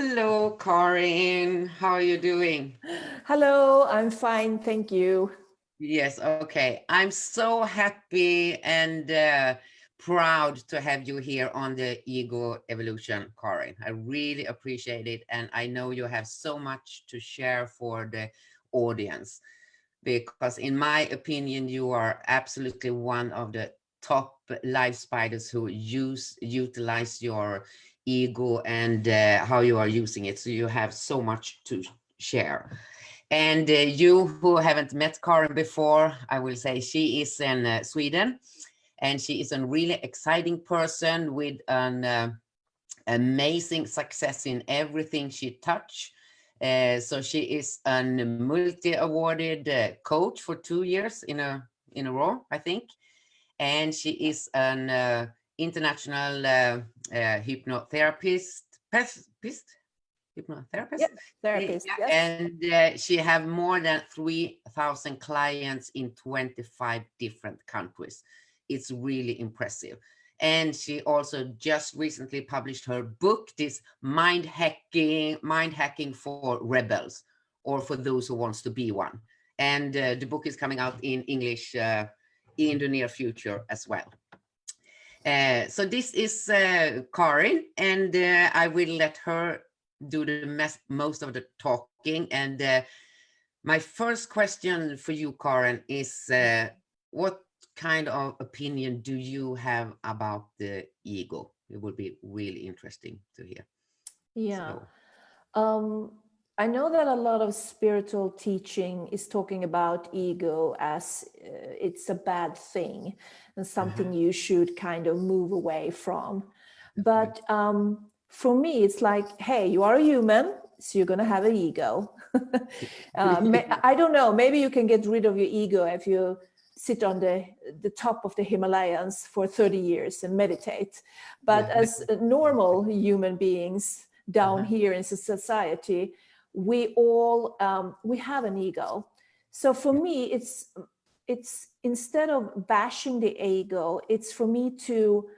Hello, Karin. How are you doing? Hello, I'm fine, thank you. Yes, okay. I'm so happy and proud to have you here on the Ego Evolution, Karin. I really appreciate it. And I know you have so much to share for the audience because, in my opinion, you are absolutely one of the top life spiders who utilize your ego and how you are using it. So you have so much to share. And you who haven't met Karin before, I will say she is in Sweden, and she is a really exciting person with an amazing success in everything she touch. So she is a multi-awarded coach for 2 years in a row, I think, and she is an international hypnotherapist. Hypnotherapist. Yeah, therapist, Yeah, yes. and she have more than 3,000 clients in 25 different countries. It's really impressive. And she also just recently published her book, this mind hacking for rebels, or for those who wants to be one. And the book is coming out in English in the near future as well. So this is Karin, and I will let her do the most of the talking. And my first question for you, Karin, is what kind of opinion do you have about the ego? It would be really interesting to hear. Yeah. So, Um, I know that a lot of spiritual teaching is talking about ego as it's a bad thing and something you should kind of move away from. okay. But for me, it's like, hey, you are a human, so you're going to have an ego. I don't know, maybe you can get rid of your ego if you sit on the top of the Himalayas for 30 years and meditate. But Yeah. as normal human beings down Uh-huh. here in society, we all we have an ego. So for Yeah. me, it's instead of bashing the ego, it's for me to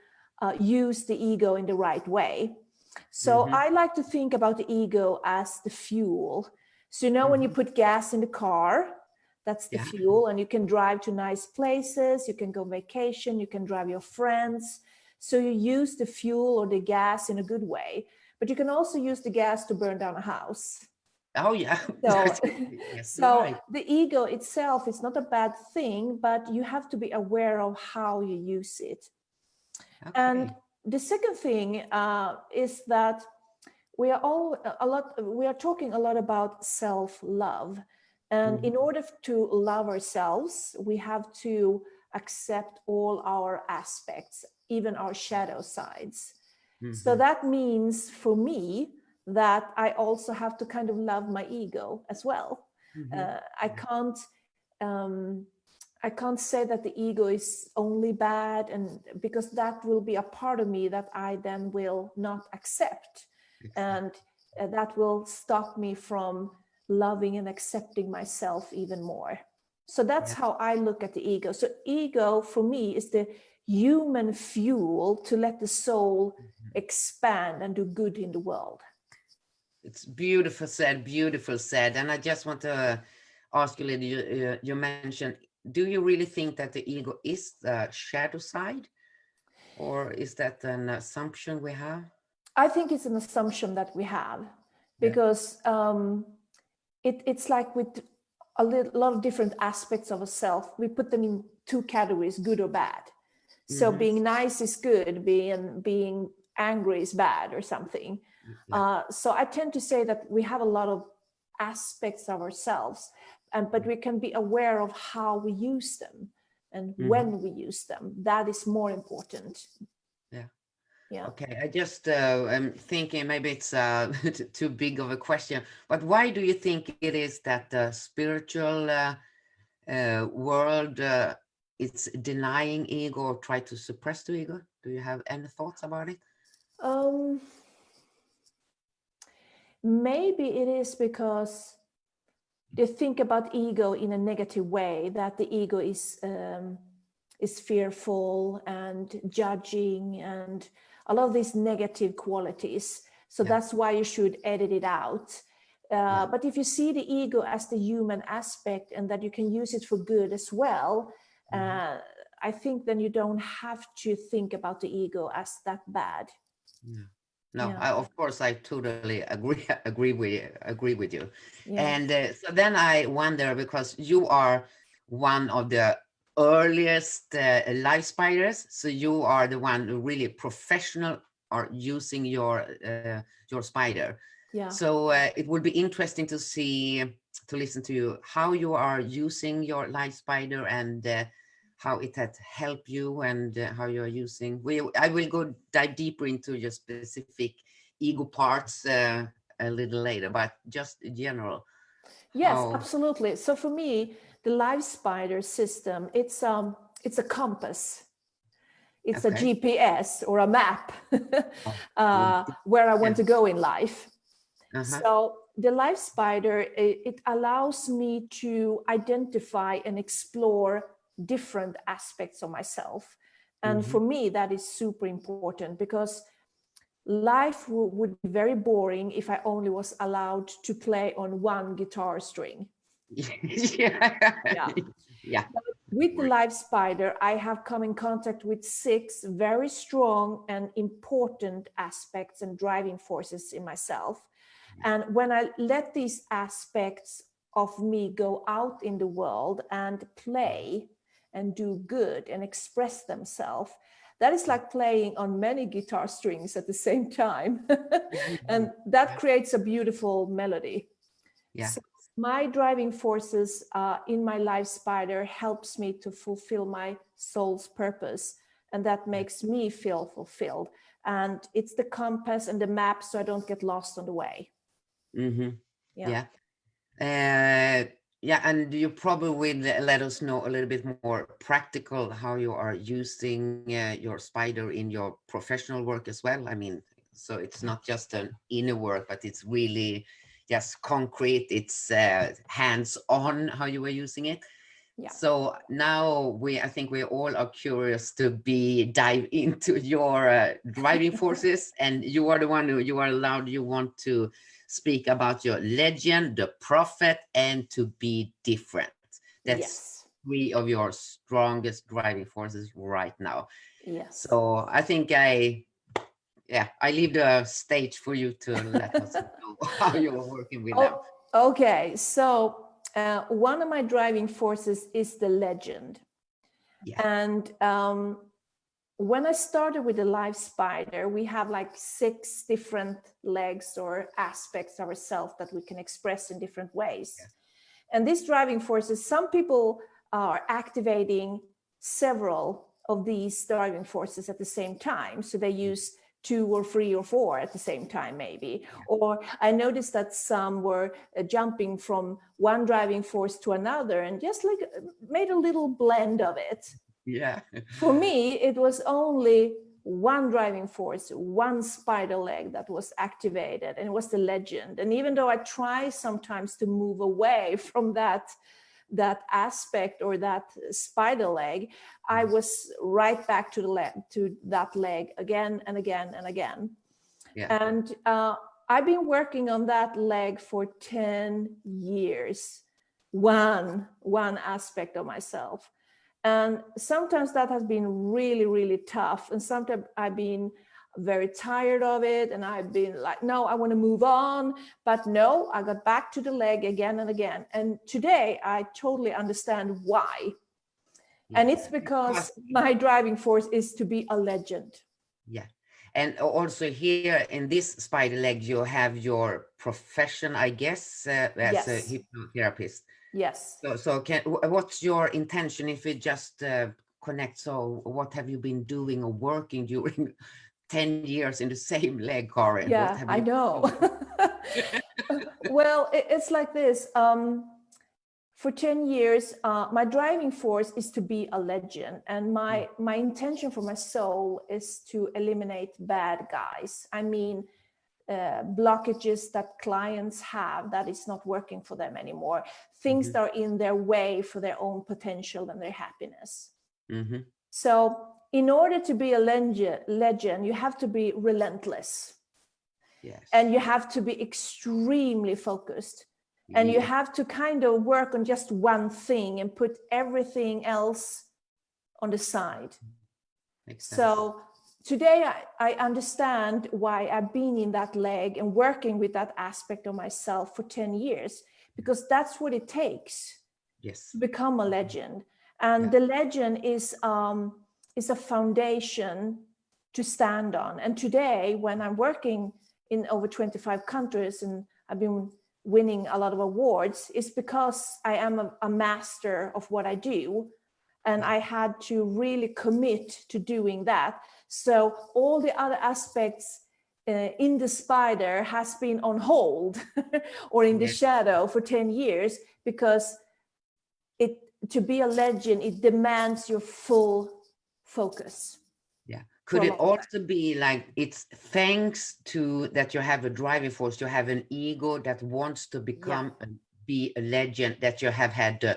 use the ego in the right way. So Mm-hmm. I like to think about the ego as the fuel. So when you Mm-hmm. put gas in the car, that's the Yeah. fuel, and you can drive to nice places, you can go vacation, you can drive your friends. So you use the fuel or the gas in a good way, but you can also use the gas to burn down a house. Oh, yeah. So, Yes, you're so right. the ego itself is not a bad thing, but you have to be aware of how you use it. And Okay. the second thing is that we are talking a lot about self-love. And in Mm-hmm. order to love ourselves, we have to accept all our aspects, even our shadow sides. So Mm-hmm. that means for me that I also have to kind of love my ego as well. Mm-hmm. I can't um, I can't say that the ego is only bad, and because that will be a part of me that I then will not accept, and Exactly. that will stop me from loving and accepting myself even more. So that's Yeah. how I look at the ego. So ego for me is the human fuel to let the soul Mhm. expand and do good in the world. It's beautiful said. And I just want to ask you, Lydia, you mentioned, do you really think that the ego is the shadow side, or is that an assumption we have? I think it's an assumption that we have Yeah. because it's like with lot of different aspects of a self, we put them in two categories, good or bad. So Mm-hmm. being nice is good, being angry is bad or something. Yeah. So I tend to say that we have a lot of aspects of ourselves, but we can be aware of how we use them and Mm-hmm. when we use them. That is more important. Yeah. Yeah. Okay. I just am thinking maybe it's too big of a question, but why do you think it is that the spiritual world it's denying ego or try to suppress the ego? Do you have any thoughts about it? Um, Maybe it is because they think about ego in a negative way, that the ego is fearful and judging and a lot of these negative qualities. So Yeah. that's why you should edit it out. But if you see the ego as the human aspect and that you can use it for good as well, I think then you don't have to think about the ego as that bad. Yeah. No, Yeah. of course, I totally agree with you. Yeah. And so then I wonder, because you are one of the earliest life spiders, so you are the one who really professional are using your spider. Yeah. So it would be interesting to see, to listen to you, how you are using your life spider and how it had helped you and how you are using. I will go dive deeper into your specific ego parts a little later, but just in general. Yes, How, absolutely. So for me, the life spider system, it's a compass. It's a okay. GPS or a map Oh, good. where I Yeah. want to go in life. Uh-huh. So the life spider, it allows me to identify and explore different aspects of myself. And for me, that is super important because life would be very boring if I only was allowed to play on one guitar string. Yeah. Yeah. Yeah. With the life spider, I have come in contact with 6 very strong and important aspects and driving forces in myself. And when I let these aspects of me go out in the world and play and do good and express themselves, that is like playing on many guitar strings at the same time. And that creates a beautiful melody. Yeah. So my driving forces in my life spider helps me to fulfill my soul's purpose, and that makes me feel fulfilled. And it's the compass and the map, so I don't get lost on the way. Mm-hmm. Yeah. Yeah, and you probably will let us know a little bit more practical how you are using your spider in your professional work as well. I mean, so it's not just an inner work, but it's really just concrete. It's hands-on how you were using it. Yeah. So now I think we all are curious to dive into your driving forces, and you are the one who you are allowed. You want to speak about your legend, the prophet, and to be different. That's Yes. 3 of your strongest driving forces right now. Yes. So I think I leave the stage for you to let us know how you're working with them. Okay. So one of my driving forces is the legend. Yeah. And when I started with the life spider, we have like 6 different legs or aspects of ourselves that we can express in different ways. Yeah. And these driving forces, some people are activating several of these driving forces at the same time. So they use 2 or 3 or 4 at the same time, maybe. Or I noticed that some were jumping from one driving force to another and just like made a little blend of it. Yeah. For me, it was only one driving force, one spider leg that was activated, and it was the legend. And even though I try sometimes to move away from that aspect or that spider leg, I was right back to that leg again and again and again. Yeah. And I've been working on that leg for 10 years, one aspect of myself. And sometimes that has been really, really tough. And sometimes I've been very tired of it. And I've been like, no, I want to move on. But no, I got back to the leg again and again. And today I totally understand why. Yeah. And it's because my driving force is to be a legend. Yeah. And also here in this spider leg, you have your profession, I guess, as Yes. a hypnotherapist. Yes. So what's your intention if it just connects? So what have you been doing or working during 10 years in the same leg, Karin? What Yeah, have I you know. Well, it's like this. For 10 years, my driving force is to be a legend. And my intention for my soul is to eliminate bad guys. I mean, blockages that clients have that is not working for them anymore. Things that are in their way for their own potential and their happiness. So in order to be a legend, you have to be relentless. Yes. And you have to be extremely focused. And you have to kind of work on just one thing and put everything else on the side. So today I understand why I've been in that leg and working with that aspect of myself for 10 years, because that's what it takes to become a legend. And the legend is a foundation to stand on. And today, when I'm working in over 25 countries and I've been winning a lot of awards, it's because I am a master of what I do. And I had to really commit to doing that. So all the other aspects in the spider has been on hold or in the shadow for 10 years, because to be a legend, it demands your full focus. Yeah. Could it also be like it's thanks to that you have a driving force, you have an ego that wants to become be a legend, that you have had the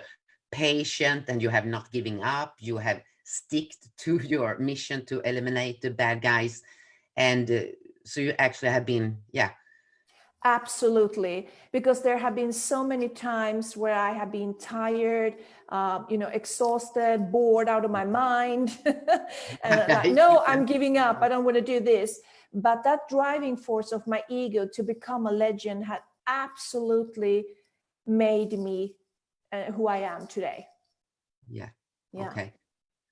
patient and you have not giving up, you have sticked to your mission to eliminate the bad guys, and so you actually have been Absolutely, because there have been so many times where I have been tired, exhausted, bored out of my mind, and like, no, I'm giving up. I don't want to do this. But that driving force of my ego to become a legend had absolutely made me who I am today. Yeah.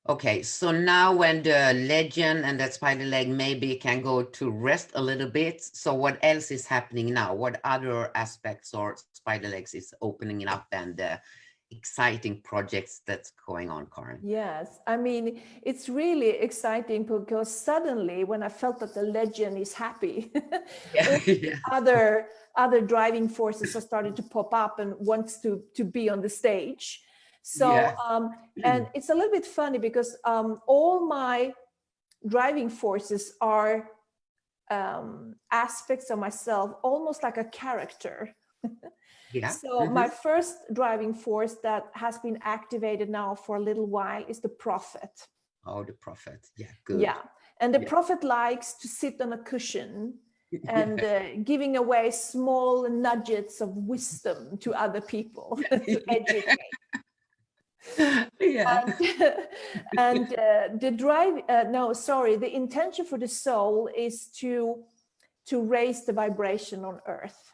Okay, so now when the legend and that spider leg maybe can go to rest a little bit, so what else is happening now? What other aspects or spider legs is opening it up, and exciting projects that's going on, Karin? Yes, I mean, it's really exciting because suddenly when I felt that the legend is happy, other driving forces are starting to pop up and wants to be on the stage. So, and it's a little bit funny because all my driving forces are aspects of myself, almost like a character. So my first driving force that has been activated now for a little while is the prophet. Oh, the prophet. Yeah, good. Yeah, and the prophet likes to sit on a cushion and giving away small nuggets of wisdom to other people to educate. And the intention for the soul is to raise the vibration on earth.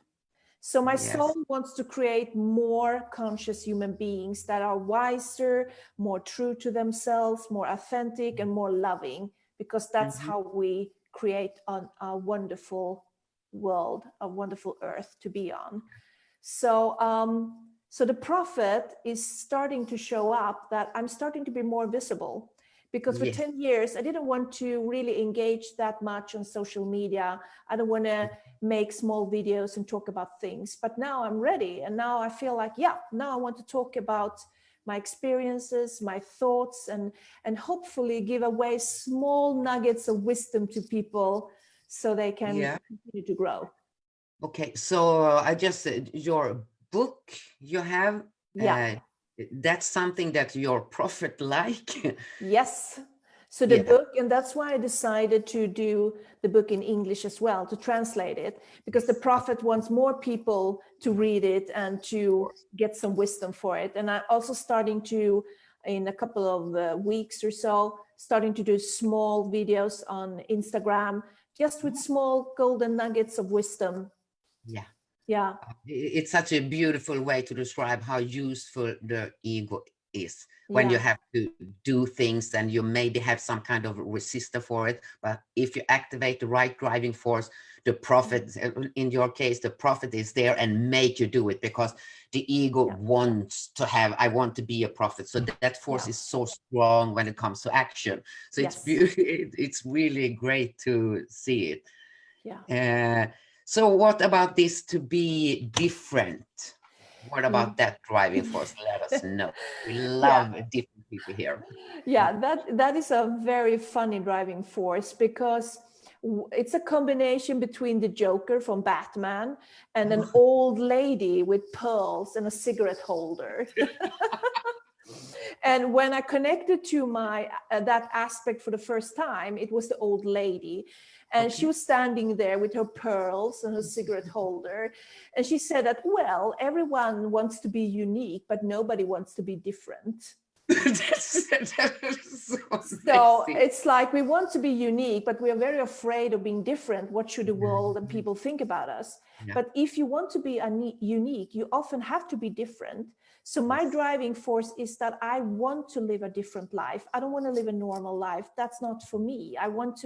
So my soul wants to create more conscious human beings that are wiser, more true to themselves, more authentic and more loving, because that's how we create a wonderful world, a wonderful earth to be on. So so the prophet is starting to show up, that I'm starting to be more visible, because for 10 years, I didn't want to really engage that much on social media. I don't want to make small videos and talk about things, but now I'm ready. And now I feel like, now I want to talk about my experiences, my thoughts, and hopefully give away small nuggets of wisdom to people so they can continue to grow. Okay, so I just said your book you have, that's something that your prophet like? Yes. So the book, and that's why I decided to do the book in English as well, to translate it, because the prophet wants more people to read it and to get some wisdom for it. And I'm also starting to, in a couple of weeks or so, starting to do small videos on Instagram, just with small golden nuggets of wisdom. Yeah. It's such a beautiful way to describe how useful the ego is when you have to do things and you maybe have some kind of resistor for it. But if you activate the right driving force, the prophet, in your case, the prophet is there and make you do it, because the ego wants to have, I want to be a prophet. So that force is so strong when it comes to action. So it's really great to see it. So what about this to be different? What about that driving force? Let us know. We love different people here. Yeah, that is a very funny driving force, because it's a combination between the Joker from Batman and an old lady with pearls and a cigarette holder. And when I connected to my that aspect for the first time, it was the old lady. And Okay. she was standing there with her pearls and her cigarette holder. And she said that, well, everyone wants to be unique, but nobody wants to be different. That's so So amazing. it's like we want to be unique, but we are very afraid of being different. What should the world and people think about us? Yeah. But if you want to be unique, you often have to be different. So my Yes. driving force is that I want to live a different life. I don't want to live a normal life. That's not for me. I want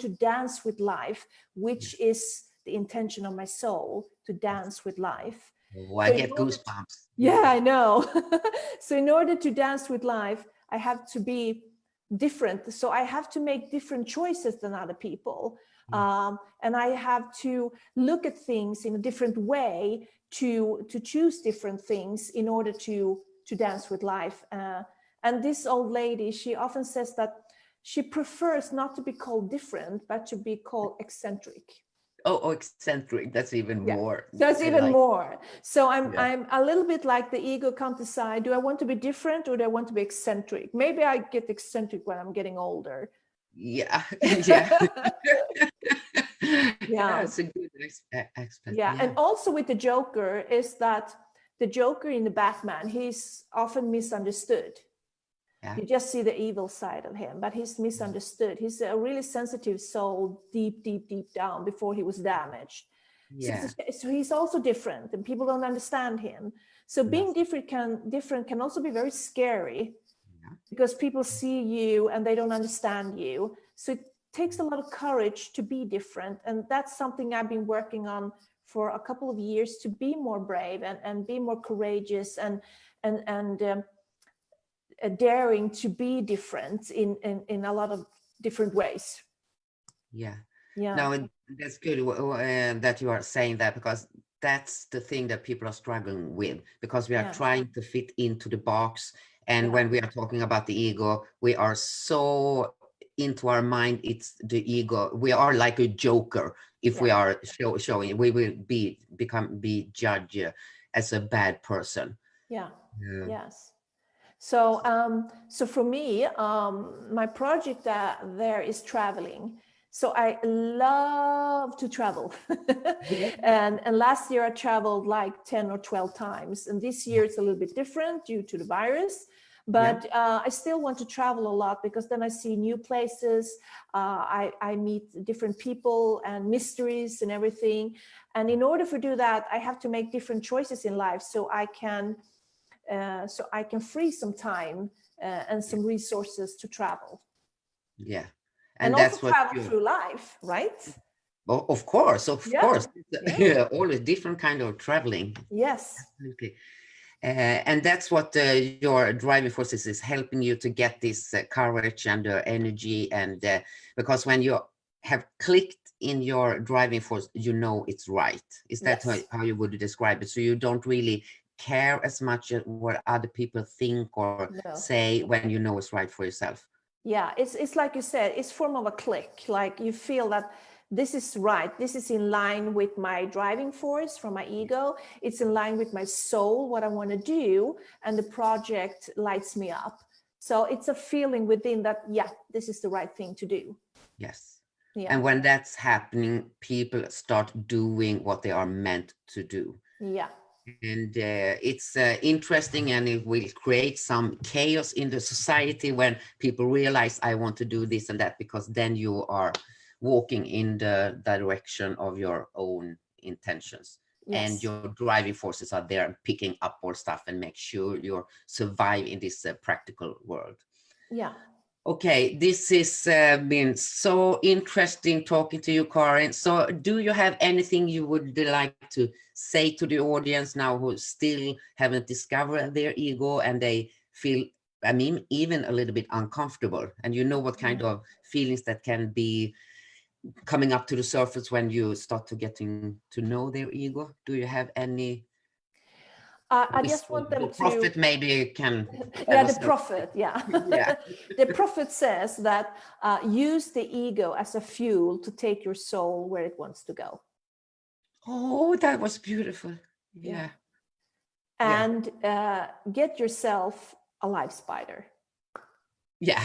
to dance with life, which is the intention of my soul, to dance with life. Oh, I So in get order goosebumps. yeah, I know. So in order to dance with life, I have to be different. So I have to make different choices than other people. And I have to look at things in a different way to choose different things in order to dance with life. And this old lady, she often says that she prefers not to be called different, but to be called eccentric. Oh, eccentric. That's even Yeah, more. that's I even like. more. So Yeah. I'm a little bit like the ego can't decide, do I want to be different or do I want to be eccentric? Maybe I get eccentric when I'm getting older. Yeah. Yeah. Yeah. Yeah. It's a good aspect. Yeah. Yeah. And also with the Joker is that the Joker in the Batman, he's often misunderstood. Yeah. You just see the evil side of him, but he's misunderstood. He's a really sensitive soul, deep, deep, deep down before he was damaged. Yeah. So he's also different, and people don't understand him. So being Yes. different can also be very scary Yeah. because people see you and they don't understand you. So it takes a lot of courage to be different, and that's something I've been working on for a couple of years, to be more brave and be more courageous and daring to be different in a lot of different ways. Yeah. Yeah. No, that's good that you are saying that, because that's the thing that people are struggling with, because we are Yeah. trying to fit into the box. And Yeah. when we are talking about the ego, we are so into our mind, it's the ego. We are like a joker. If we are showing, we will be judged as a bad person. Yeah. Yeah. Yes. So, so for me, my project there is traveling. So I love to travel. And last year I traveled like 10 or 12 times. And this year it's a little bit different due to the virus. But I still want to travel a lot, because then I see new places. I meet different people and mysteries and everything. And in order to do that, I have to make different choices in life so I can free some time and some resources to travel. Yeah. And And also that's what travel you, through life, right? oh, of course, Yeah. Yeah. yeah, all the different kind of traveling. Yes. Absolutely. And that's what your driving forces is helping you to get this courage and energy. And because when you have clicked in your driving force, you know it's right. Is that Yes. how you would describe it? So you don't really care as much what other people think or No. say when you know it's right for yourself. Yeah, it's like you said, it's form of a click. Like you feel that this is right. This is in line with my driving force from my ego. It's in line with my soul, what I want to do, and the project lights me up. So it's a feeling within that, yeah, this is the right thing to do. Yes. Yeah. And when that's happening, people start doing what they are meant to do. Yeah. And it's interesting, and it will create some chaos in the society when people realize I want to do this and that, because then you are walking in the direction of your own intentions. Yes. And your driving forces are there and picking up all stuff and make sure you survive in this practical world. Yeah. Okay, this has been so interesting talking to you, Karin. So do you have anything you would like to say to the audience now who still haven't discovered their ego and they feel, I mean, even a little bit uncomfortable? And you know what kind of feelings that can be coming up to the surface when you start to getting to know their ego? Do you have any I just wisdom? want them The to. prophet maybe can Yeah, tell the us. prophet. Yeah. Yeah. The prophet says that use the ego as a fuel to take your soul where it wants to go. Oh, that was beautiful. Yeah. And get yourself a life spider. Yeah,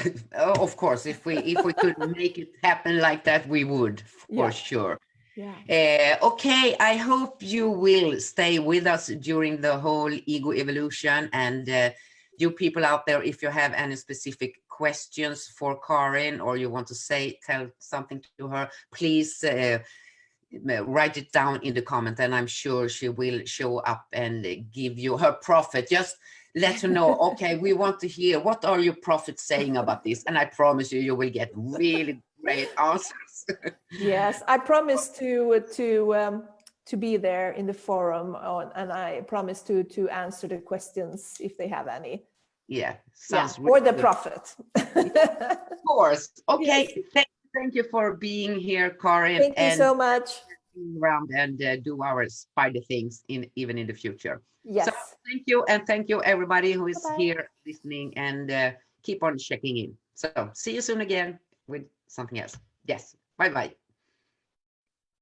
of course, if we could make it happen like that, we would, for Yeah. sure. Yeah. Okay, I hope you will stay with us during the whole ego evolution. And you people out there, if you have any specific questions for Karin, or you want to tell something to her, please write it down in the comment, and I'm sure she will show up and give you her prophet. Just let her know, okay, we want to hear, what are your prophets saying about this? And I promise you, you will get really great answers. Yes, I promise to be there in the forum, and I promise to answer the questions if they have any. Yeah, Yeah, sounds or really the good. prophet. Of course. Okay, Yes. thank you for being here, Karin, Thank you and so much. around and do our spider things even in the future. So Yes. thank you everybody who is Bye-bye. here listening, and keep on checking in. So see you soon again with something else. Yes, bye bye.